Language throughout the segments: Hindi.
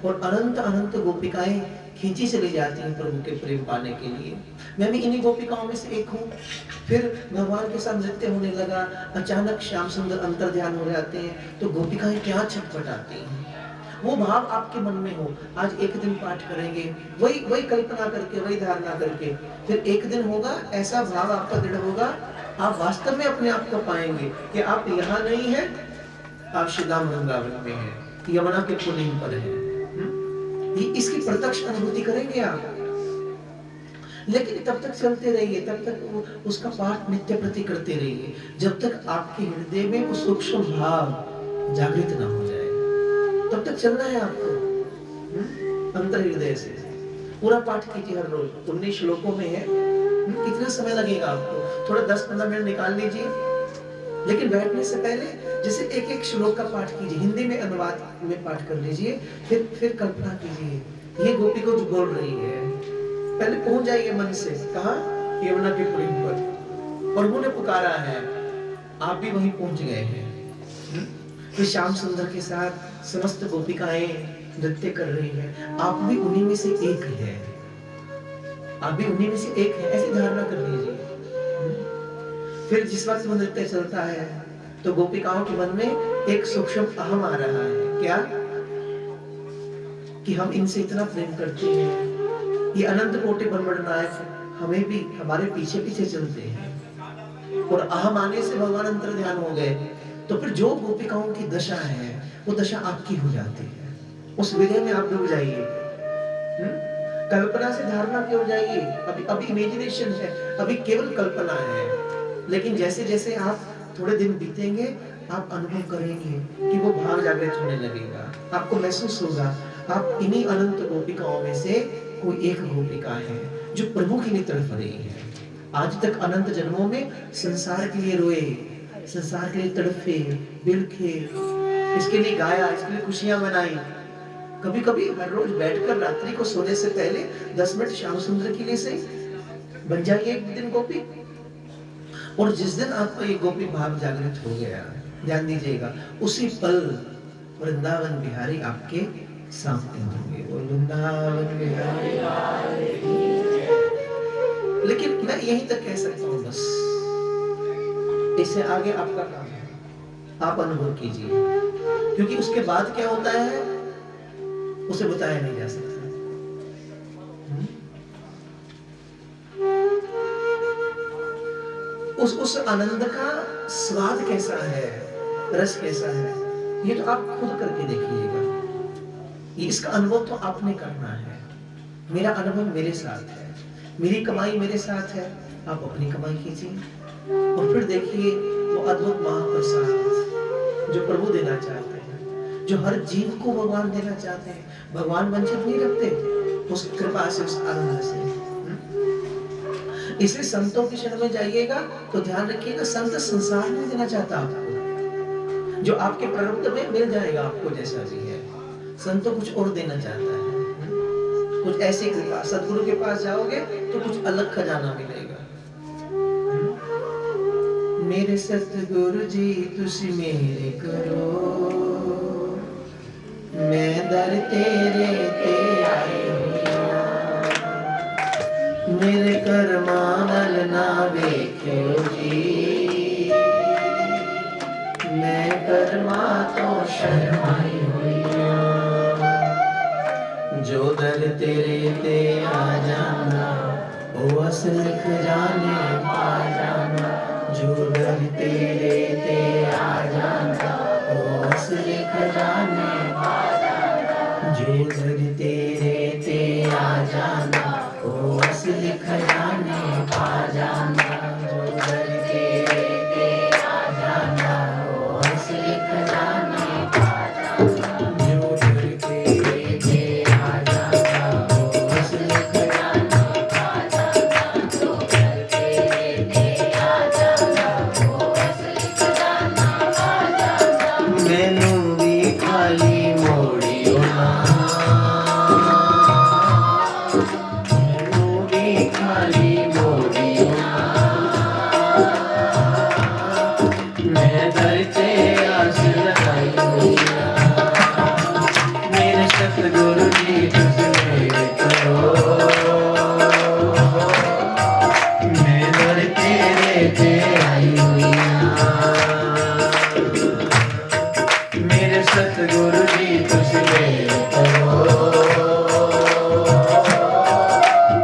और अनंत अनंत गोपिकाएं खींची चली जाती हैं प्रभु के प्रेम पाने के लिए। मैं भी इन्हीं गोपिकाओं में से एक हूँ। फिर भगवान के साथ नृत्य होने लगा, अचानक श्याम सुंदर अंतर ध्यान हो जाते हैं, तो गोपिकाएं क्या छटपटाती हैं। वो भाव आपके मन में हो, आज एक दिन पाठ करेंगे, वही वही कल्पना करके, वही धारणा करके, फिर एक दिन होगा ऐसा भाव आपका दृढ़ होगा, आप वास्तव में अपने आप को पाएंगे कि आप यहाँ नहीं है, आप श्री धाम वृंदावन में हैं, यमुना के पुलिंग पर हैं। इसकी प्रत्यक्ष अनुभूति करेंगे आप। लेकिन तब तक चलते रहिए, तब तक उसका पाठ नित्य प्रति करते रहिए, जब तक आपके हृदय में वो सूक्ष्म भाव जागृत ना हो जाए, तब तक चलना है आपको अंतर हृदय से। पूरा पाठ कीजिए हर रोज, 19 श्लोकों में है। कितना समय लगेगा आपको, थोड़ा 10-15 मिनट निकाल लीजिए। लेकिन बैठने से पहले जैसे एक एक श्लोक का पाठ कीजिए, हिंदी में अनुवाद में पाठ कर लीजिए, फिर कल्पना कीजिए ये गोपी को जो बोल रही है। पहले पहुंच जाइए मन से, कहा यमुना के पुलिंग पर, और उन्होंने पुकारा है, आप भी वहीं पहुंच गए हैं। फिर श्याम सुंदर के साथ समस्त गोपिकाएं नृत्य कर रही हैं, आप भी उन्हीं में से एक है, आप भी उन्हीं में से एक है, ऐसी धारणा कर लीजिए। फिर जिस वक्त वो नृत्य चलता है तो गोपिकाओं के मन में एक सूक्ष्म अहम आ रहा है, क्या कि हम इनसे इतना प्रेम करते हैं, ये अनंत कोटि ब्रह्मांड नायक हमें भी हमारे पीछे पीछे चलते हैं। और अहम आने से भगवान अंतर ध्यान हो गए, तो फिर जो गोपिकाओं की दशा है वो दशा आपकी हो जाती है। उस विजय में आप डूब जाइए, कल्पना से धारणा की ओर जाइए। अभी इमेजिनेशन है, अभी केवल कल्पना है, लेकिन जैसे जैसे आप थोड़े दिन बीतेंगे आप अनुभव करेंगे कि वो भाव जागृत होने लगेगा, आपको महसूस होगा आप इन्हीं अनंत गोपिकाओं में से कोई एक गोपिका है जो प्रभु के लिए तड़प रही है। आज तक अनंत जन्मों में संसार के लिए रोए, संसार के लिए तड़पे, बिलखे, इसके लिए गाया, इसके लिए खुशियां मनाई। कभी कभी हर रोज बैठकर रात्रि को सोने से पहले 10 मिनट श्याम सुंदर के लिए से बन जाइए एक दिन गोपी। और जिस दिन आपको ये गोपी भाव जागृत हो गया, ध्यान दीजिएगा, उसी पल वृंदावन बिहारी आपके सामने होंगे। वृंदावन बिहारी, लेकिन मैं यहीं तक कह सकता हूँ बस, इससे आगे आपका काम है, आप अनुभव कीजिए, क्योंकि उसके बाद क्या होता है उसे बताया नहीं जा सकता। उस आनंद का स्वाद कैसा है, रस कैसा है, ये तो आप खुद करके देखिएगा। ये इसका अनुभव तो आपने करना है। मेरा अनुभव मेरे साथ है, मेरी कमाई मेरे साथ है, आप अपनी कमाई कीजिए और फिर देखिए वो अद्भुत महाप्रसाद जो प्रभु देना चाहते हैं, जो हर जीव को भगवान देना चाहते हैं। भगवान वंचित नहीं रखते उस कृपा से, उस आनंद से। इसलिए संतों की शरण में जाइएगा तो ध्यान रखिएगा, संत संसार नहीं देना चाहता आपको, जो आपके प्रारब्ध में मिल जाएगा आपको जैसा भी है। संतों कुछ और देना चाहता है, कुछ ऐसी कृपा। सदगुरु के पास जाओगे तो कुछ अलग खजाना मिलेगा। मेरे सतगुरु जी तुसी मेरे करो, मैं दर तेरे ते आई हुआ, मेरे कर्मा नल ना वेख्यो जी, मैं कर्मा तो शर्माई हुआ, जो दर तेरे ते आ जाना वो असल खजाने पा जाना, जो दर तेरे ते आ जाना वो असल खजाने पा जाना, जो दर तेरे ते आ जाना वो असल खजाने पा जाना, जो दर तेरे ते आ जाना वो असल खजाने पा जाना, जो दर तेरे ते आ जाना वो असल खजाने पा जाना, जो दर तेरे ते आ जाना वो असल खजाना पा जाना। मैनू भी खाली मोड़ियो ना, खाली मोड़ियो ना, सतगुरु जी तुझ मेरे करो, मैं दर तेरे पे आई हुइयां। मेरे सतगुरु जी तुझ मेरे करो,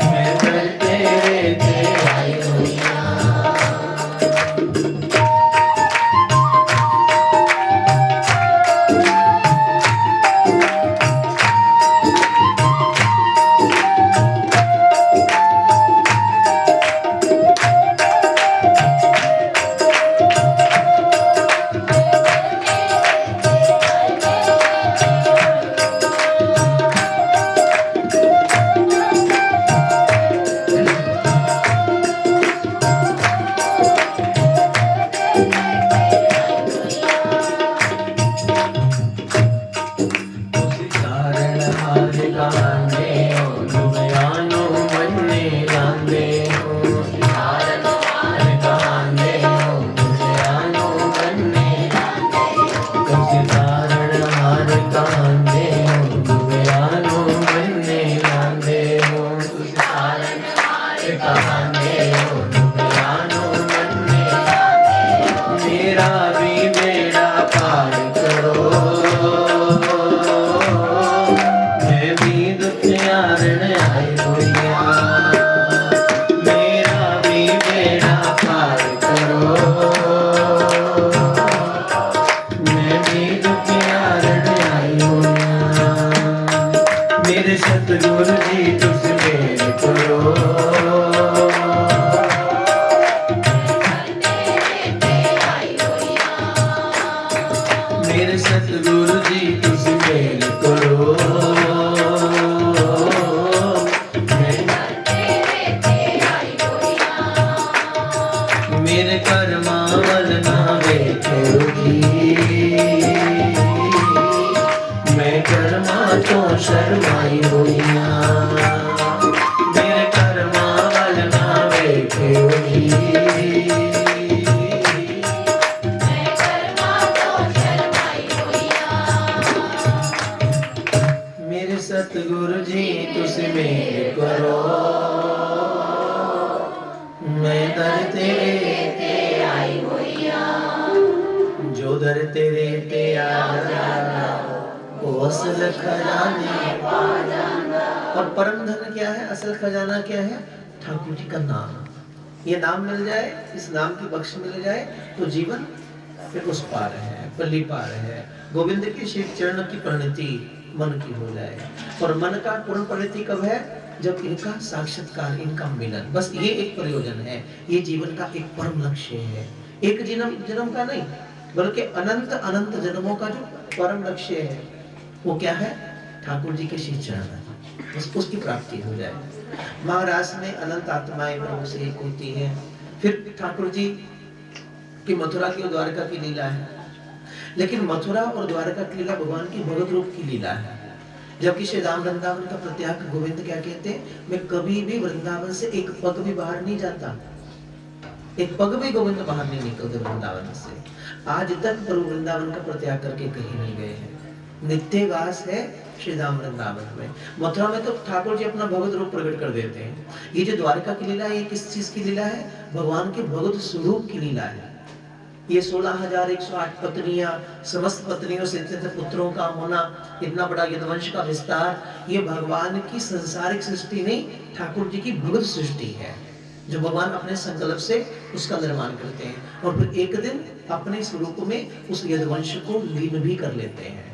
मैं दर तेरे पे आई हुइयां। मेरे सतगुरु जी तुझ मेरे करो, मेरे सतगुरु जी तुझ मेरे करो, मेरे कर्मावल ना देखो जी, मैं कर्मा तो शर्माई हुइयां। मेरे कर्मावल ना देखो जी, मैं कर्मा तो शर्माई हुइयां। मेरे सतगुरु जी तुझ मेरे करो, मैं दर तेरे ते आई हुइयां। जो दर तेरे ते आ जाना वो असल खजाने पा जाना। और परम धन क्या है, असल खजाना क्या है? ठाकुर जी का नाम। ये नाम मिल जाए, इस नाम की बख्श मिल जाए तो जीवन फिर उस पार है, पल्ली पार है। गोविंद के शिव चरण की परिणति मन की हो जाए। और मन का पूर्ण परिणति कब है? जब इनका साक्षात्कार, इनका मिलन। बस ये एक प्रयोजन है, ये जीवन का एक परम लक्ष्य है। एक जन्म का नहीं, बल्कि अनंत अनंत जन्मों का जो परम लक्ष्य है वो क्या है? ठाकुर जी के श्री चरण, बस उसकी प्राप्ति हो जाए। महाराज में अनंत आत्माएं प्रभु से एक होती है। फिर ठाकुर जी की मथुरा की और द्वारका की लीला है, लेकिन मथुरा और द्वारका की लीला भगवान की भगत रूप की लीला है। जबकि श्री राम वृंदावन का प्रत्याग गोविंद क्या कहते हैं? मैं कभी भी वृंदावन से एक पग भी बाहर नहीं जाता, एक पग भी गोविंद बाहर नहीं निकलते वृंदावन से। आज तक प्रभु वृंदावन का प्रत्याग करके कहीं नहीं गए हैं। नित्य वास है श्री राम वृंदावन में। मथुरा में तो ठाकुर जी अपना भगवत रूप प्रकट कर देते हैं। ये जो द्वारका की लीला है, ये किस चीज की लीला है? भगवान के भगवत स्वरूप की लीला है। ये 16,108 पत्नियां, समस्त पत्नियों से इतने पुत्रों का होना, इतना बड़ा यदुवंश का विस्तार, ये भगवान की संसारिक सृष्टि नहीं, ठाकुर जी की भगवत सृष्टि है, जो भगवान अपने संकल्प से उसका निर्माण करते हैं और फिर एक दिन अपने स्वरूप में उस यदुवंश को लीन भी कर लेते हैं।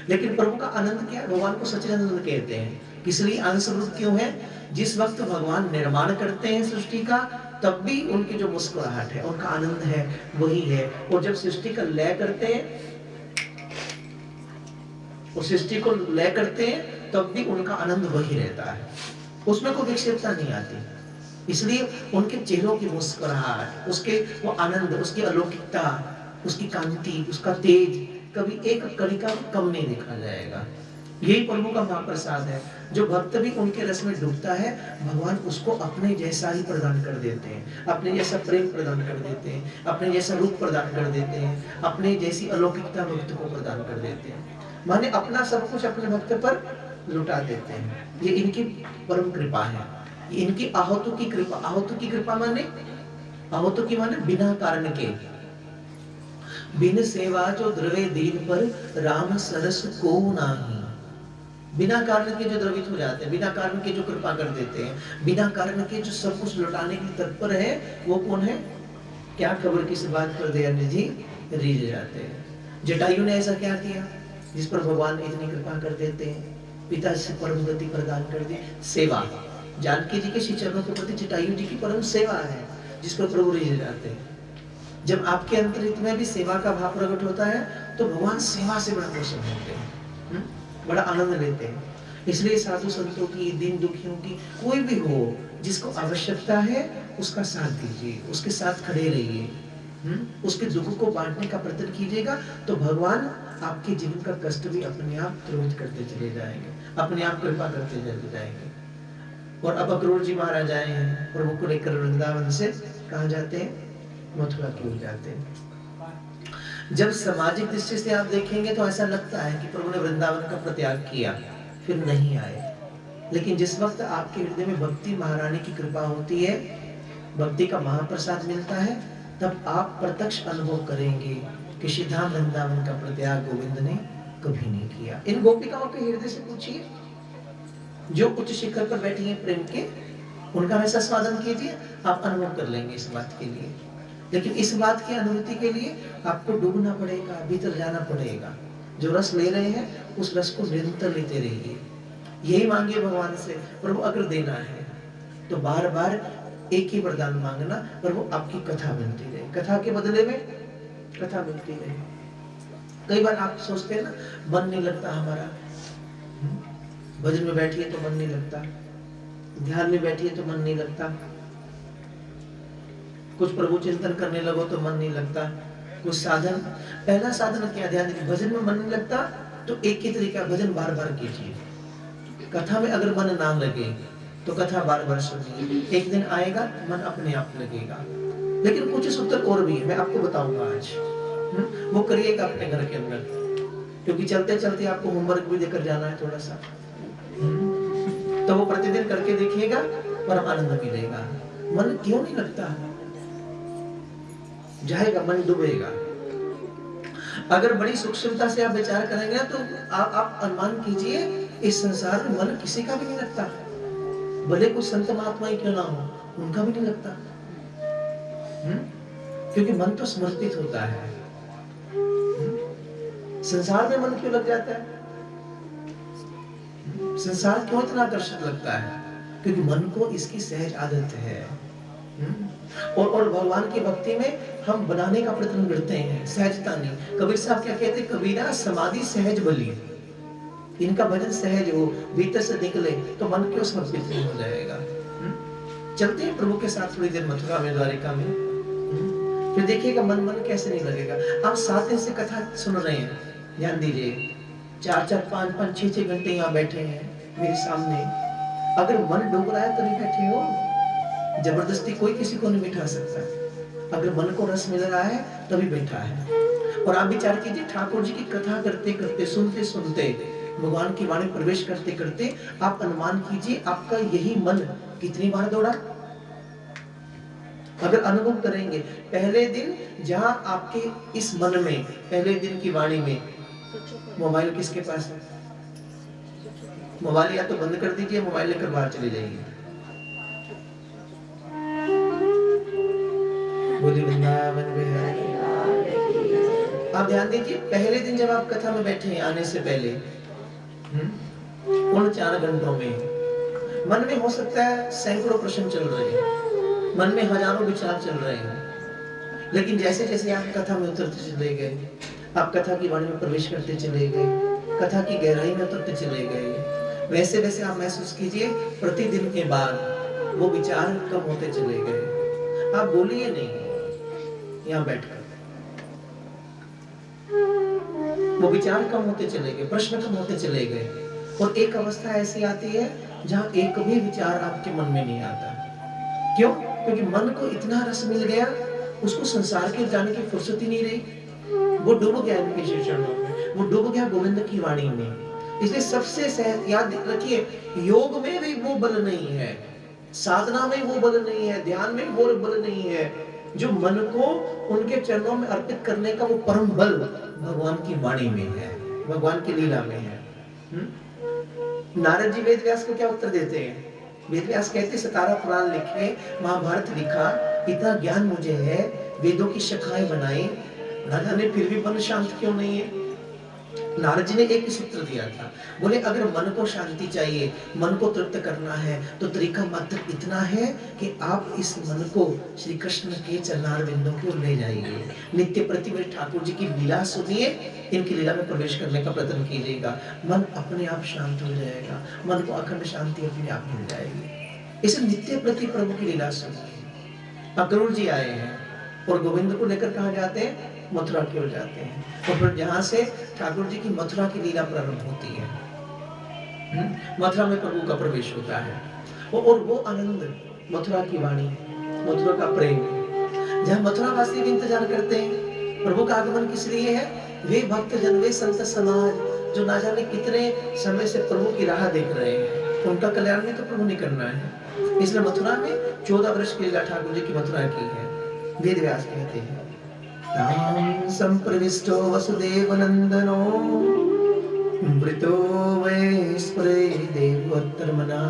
लेकिन प्रभु का आनंद क्या है? भगवान को सच्चिदानंद कहते हैं। इसलिए अंश रूप क्यों है? जिस वक्त भगवान निर्माण करते हैं सृष्टि का, तब भी उनकी जो मुस्कुराहट है, उनका आनंद है, वही है। और जब सृष्टि का लय करते हैं, उस सृष्टि को लय करते हैं, तब भी उनका आनंद वही रहता है, उसमें कोई विक्षेपता नहीं आती। इसलिए उनके चेहरों की मुस्कुराहट, उसके वो आनंद, उसकी अलौकिकता, उसकी कांति, उसका तेज कभी एक कणिका कम नहीं देखा जाएगा। यही प्रभु का महाप्रसाद है। जो भक्त भी उनके रस में डूबता है, भगवान उसको अपने जैसा ही प्रदान कर देते हैं, अपने जैसा प्रेम प्रदान कर देते हैं, अपने जैसा रूप प्रदान कर देते हैं, अपने जैसी अलौकिकता भक्त को प्रदान कर देते हैं। माने अपना सब कुछ अपने भक्त पर लुटा देते हैं। ये इनकी परम कृपा है, ये इनकी आहुति की कृपा। आहुति की कृपा माने, आहुति की माने बिना कारण के। बिन सेवा जो द्रवे दीन पर राम सरस को नाही। बिना कारण के जो द्रवित हो जाते हैं, बिना कारण के जो कृपा कर देते हैं, बिना कारण के जो सब कुछ लुटाने के लिए तत्पर है, वो कौन है? क्या खबर किस बात पर दयानिधि जी रीझ जाते हैं। जटायु ने ऐसा क्या किया जिस पर भगवान इतनी कृपा कर देते हैं? पिता से परम गति प्रदान कर दी, सेवा। जानकी जी के श्री चरणों के प्रति जटायु जी की परम सेवा है, जिस पर प्रभु रीझ जाते हैं। जब आपके अंतरित में भी सेवा का भाव प्रकट होता है तो भगवान सेवा से बड़ा प्रसन्न होते हैं, बड़ा आनंद लेते हैं। इसलिए साधु संतों की, दीन दुखियों की, कोई भी हो जिसको आवश्यकता है उसका साथ दीजिए, उसके साथ खड़े रहिए, उसके दुख को बांटने का प्रयत्न कीजिएगा, तो भगवान आपके जीवन का कष्ट भी अपने आप दूर करते चले जाएंगे, अपने आप कृपा करते चले जाएंगे। और अब अक्रूर जी महाराज आए हैं, प्रभु को लेकर वृंदावन से कहाँ जाते हैं? मथुरा की ओर जाते हैं। जब सामाजिक दृष्टि से आप देखेंगे तो ऐसा लगता है कि प्रभु ने वृंदावन का प्रत्याग किया, फिर नहीं आए। लेकिन जिस वक्त आपके हृदय में भक्ति महारानी की कृपा होती है, भक्ति का महाप्रसाद मिलता है, तब आप प्रत्यक्ष अनुभव करेंगे कि सीधा वृंदावन का प्रत्याग गोविंद ने कभी नहीं किया। इन गोपिकाओं के हृदय से पूछिए, जो उच्च शिखर पर बैठी हैं प्रेम के, उनका वैसा स्वादन कीजिए, आप अनुभव कर लेंगे इस बात के लिए। लेकिन इस बात की अनुभूति के लिए आपको डूबना पड़ेगा, भीतर जाना पड़ेगा। जो रस ले रहे हैं उस रस को निरंतर लेते रहिए, यही मांगिए भगवान से। प्रभु अगर देना है तो बार बार एक ही वरदान मांगना, प्रभु आपकी कथा मिलती रहे, कथा के बदले में कथा मिलती रहे। कई बार आप सोचते हैं ना, मन नहीं लगता हमारा, भजन में बैठिए तो मन नहीं लगता, ध्यान में बैठिए तो मन नहीं लगता, कुछ प्रभु चिंतन करने लगो तो मन नहीं लगता, कुछ साधन, पहला साधन क्या? ध्यान दीजिए, भजन में मन नहीं लगता तो एक ही तरीका, भजन बार बार कीजिए। कथा में अगर मन ना लगे तो कथा बार बार सुनिए, एक दिन आएगा मन अपने आप लगेगा। लेकिन कुछ सूत्र और भी है, मैं आपको बताऊंगा आज, वो करिएगा अपने घर के अंदर, क्योंकि चलते चलते आपको होमवर्क भी देकर जाना है थोड़ा सा, तो वो प्रतिदिन करके देखिएगा, परम आनंद मिलेगा। मन क्यों नहीं लगता? जाएगा, मन डूबेगा। अगर बड़ी सूक्ष्मता से आप विचार करेंगे तो आप अनुमान कीजिए, इस संसार में मन किसी का भी नहीं लगता, भले कुछ संत महात्मा ही क्यों ना हो, उनका भी नहीं लगता। क्योंकि मन तो समर्पित होता है। संसार में मन क्यों लग जाता है? संसार क्यों इतना आकर्षक लगता है? क्योंकि मन को इसकी सहज आदत है। और भगवान की भक्ति में हम बनाने का प्रयत्न करते हैं, सहजता नहीं। कबीर साहब क्या कहते हैं? कबीरा समाधि सहज बली, इनका भजन सहज हो, भीतर से निकले तो मन क्यों समर्पित नहीं हो जाएगा। चलते हैं प्रभु के साथ थोड़ी देर मथुरा में, द्वारिका में, फिर देखिएगा मन कैसे नहीं लगेगा। आप 7 दिन से कथा सुन रहे हैं, ध्यान दीजिए, 4-4, 5-5, 6-6 घंटे यहाँ बैठे हैं मेरे सामने। अगर मन डूब रहा है तभी बैठे हो, जबरदस्ती कोई किसी को नहीं बिठा सकता। अगर मन को रस मिल रहा है तभी बैठा है। और आप विचार कीजिए, ठाकुर जी की कथा करते करते, सुनते सुनते, भगवान की वाणी प्रवेश करते करते, आप अनुमान कीजिए आपका यही मन कितनी बार दौड़ा। अगर अनुभव करेंगे, पहले दिन जहां आपके इस मन में, पहले दिन की वाणी में, मोबाइल किसके पास है? मोबाइल या तो बंद कर दीजिए, मोबाइल लेकर बाहर चले जाइए। आप ध्यान दीजिए, पहले दिन जब आप कथा में बैठे आने से पहले, उन 4 घंटों में मन में हो सकता है सैकड़ों प्रश्न चल रहे हैं, मन में हजारों विचार चल रहे हैं। लेकिन जैसे जैसे आप कथा में उतरते चले गए, आप कथा की वाणी में प्रवेश करते चले गए, कथा की गहराई में उतरते चले गए, वैसे वैसे आप महसूस कीजिए प्रतिदिन के बाद वो विचार कम होते चले गए। आप बोलिए नहीं, यहाँ बैठकर वो विचार कम होते चले गए, प्रश्न कम होते चले गए। और एक अवस्था ऐसी आती है जहाँ एक भी विचार आपके मन में नहीं आता। क्यों? क्योंकि मन को इतना रस मिल गया, उसको संसार के जाने की फुर्सत ही नहीं रही। वो डूब गया इनके चरणों में, वो डूब गया गोविंद की वाणी में। इसलिए सबसे सहज याद रखिए, योग में भी वो बल नहीं है, साधना में वो बल नहीं है, ध्यान में वो बल नहीं है, जो मन को उनके चरणों में अर्पित करने का वो परम बल भगवान की वाणी में है, भगवान की लीला में है। नारद जी वेद व्यास को क्या उत्तर देते हैं? वेद व्यास कहते 17 पुराण लिखे, महाभारत लिखा, इतना ज्ञान मुझे है, वेदों की शाखाएं बनाई, ना जाने फिर भी मन शांत क्यों नहीं है। नारद जी ने एक ही सूत्र दिया था, बोले अगर मन को शांति चाहिए, मन को तृप्त करना है, तो तरीका मात्र इतना है कि आप इस मन को श्री कृष्ण के चरणार बिंदों की ओर ले जाइए, नित्य प्रति ठाकुर जी की लीला सुनिए, इनकी लीला में प्रवेश करने का प्रयत्न कीजिएगा, मन अपने आप शांत हो जाएगा, मन को अखंड शांति अपने आप मिल जाएगी। इसे नित्य प्रति प्रभु की लीला सुनिए। अक्रूर जी आए हैं और गोविंद को लेकर कहाँ जाते हैं? मथुरा की ओर जाते हैं, और फिर जहां से ठाकुर जी की मथुरा की लीला प्रारंभ होती है। मथुरा में प्रभु का प्रवेश होता है, और वो आनंद, मथुरा की वाणी, मथुरा का प्रेम, जहां मथुरा वासी भी इंतजार करते हैं प्रभु का आगमन किस लिए है? वे भक्त जन, वे संत समाज जो ना जाने कितने समय से प्रभु की राह देख रहे हैं, उनका कल्याण भी तो प्रभु ने करना है। इसलिए मथुरा में 14 वर्ष की लीला ठाकुर जी की मथुरा की है। वेद व्यास कहते हैं, तां संप्रविष्टो वसुदेवनंदनो मृतो वै स्परे देवोत्तरमना।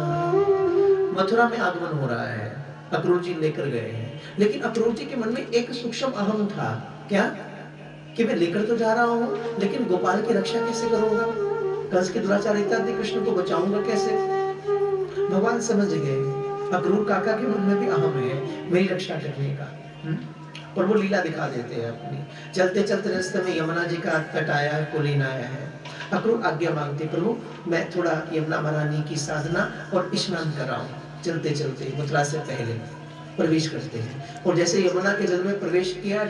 मथुरा में आगमन हो रहा है, अक्रूर जी लेकर गए हैं, लेकिन अक्रूर जी के मन में एक सूक्ष्म अहम था, क्या? कि मैं लेकर तो जा रहा हूं, लेकिन गोपाल की रक्षा कैसे करूंगा, कंस के दुराचार इत्यादि कृष्ण को बचाऊंगा कैसे? भगवान समझ गए, अक्रूर काका के मन में भी अहम है मेरी रक्षा करने का। और वो लीला दिखा देते हैं अपनी। चलते चलते रास्ते में यमुना जी का तट आया है, कुलीन आया है। अक्रूर आज्ञा मांगते, प्रभु मैं थोड़ा यमुना महारानी की साधना और स्नान कर रहा हूँ। चलते चलते मथुरा से पहले प्रवेश करते हैं, और जैसे यमुना के जल में प्रवेश किया,